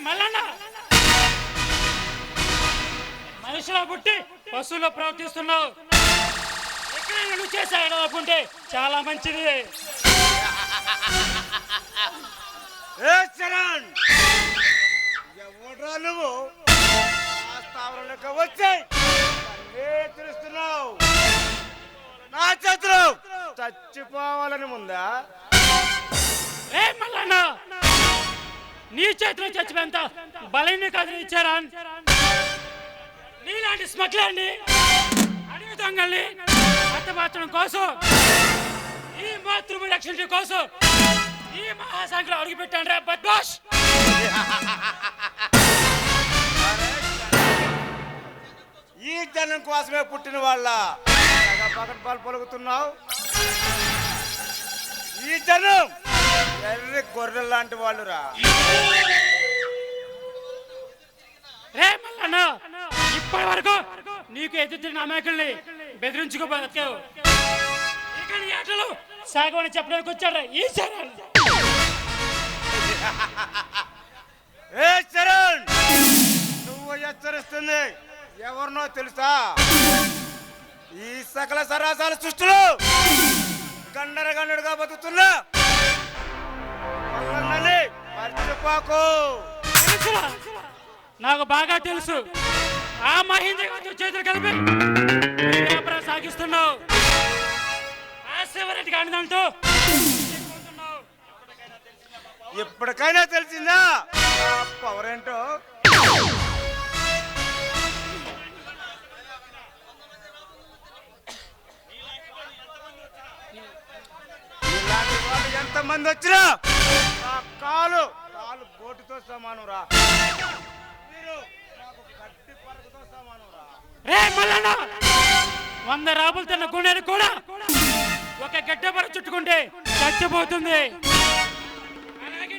మల్లన్న మనిషిలో పుట్టి పశువులో ప్రవర్తిస్తున్నావు. ఎక్కడైనా నువ్వు చేశాడు అనుకుంటే చాలా మంచిది. ఎవడ్రా నువ్వు? వచ్చాయి తెలుస్తున్నావు. నా చేతులు చచ్చిపోవాలని ముందా? మల్లన్న నీ చేతిలో చచ్చిపోయేంత బలైన కథలు ఇచ్చారా? నీలాంటి స్మగ్లర్ని అడవి దొంగల్ని హతమార్చడం కోసం, ఈ మాతృభూమి రక్షించడం కోసం ఈ మహాసంఖ్యలో అడుగు పెట్టాను రా బద్మాష్. ఈ జనం కోసమే పుట్టిన వాళ్ళ పగటిపాలు పలుకుతున్నావు. ఈ జనం ఎర్రి గొర్రెలు లాంటి వాళ్ళురా. రే మల్లన్న ఇప్పటి వరకు నీకు ఎదుటి నాయకుల్ని బెదిరించుకోబోతావు. ఇక నీ ఆటలు సాగమని చెప్పడానికి వచ్చాడు ఈ చరణ్. చరణ్ నువ్వు హెచ్చరిస్తుంది ఎవరినో తెలుసా? ఈ సకల సరాసాల సృష్టిలో గండరగండుడుగా బతుకుతున్నా మర్చిపోకు. నాకు బాగా తెలుసు. ఆ మహేంద్ర చేతులు కలిపి వ్యాపారం సాగిస్తున్నావు. ఆ శివరెడ్డి కానిదంటూ ఎప్పటికైనా తెలిసిందా పవర్ ఏంటో? ఇలాంటి వాళ్ళు ఎంతమంది వచ్చినా ఆ కాలు కాలు బోటుతో సమానం రా. మీరు నాకు గడ్డి పరుగుతో సమానం రా. రే మల్లన్న 100 రాబులు తిన్న గుండెని కూడా ఒక గడ్డ పర చుట్టుకుంటే చచ్చిపోతుంది. అలాగే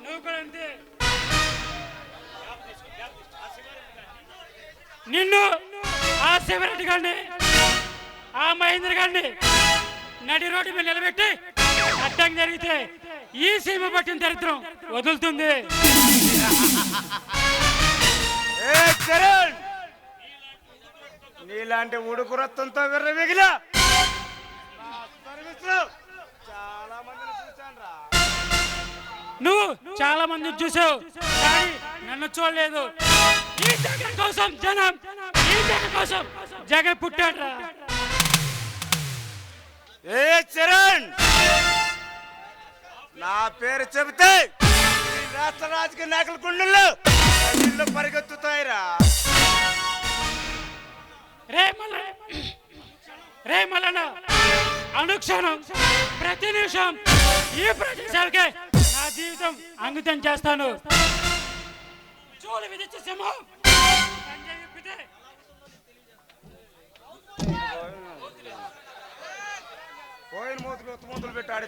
నువ్వు కూడా అంతే. నిన్ను ఆ శివరెడ్డి గారిని ఆ మహేంద్ర గారిని నడి రోడ్డు మీద నిలబెట్టి అడ్డం జరిగితే ఈ సీమ పట్టిన దరిద్రం వదులుతుంది. నీలాంటి ఉడుకు రక్తంతో విర్రమిగిన చాలా మందిని చూశాను రా. నువ్వు చాలా మందిని చూసావు కానీ నన్ను చూడలేదు. ఈ జగన్ కోసం జనం, ఈ జగన్ కోసం జగన్ పుట్టాడు రా. చరణ్ నా పేరు చెబితే రాష్ట్ర రాజకీయ నాయకుల గుండెల్లో ఇల్లు పరిగెత్తుతాయిరా. రే మల్లన్న అనుక్షణం ప్రతి నిమిషం ఈ ప్రజలకే నా జీవితం అంకితం చేస్తాను. చూడు విధించే సింహం పోయిన మూతులు పెట్టాడు.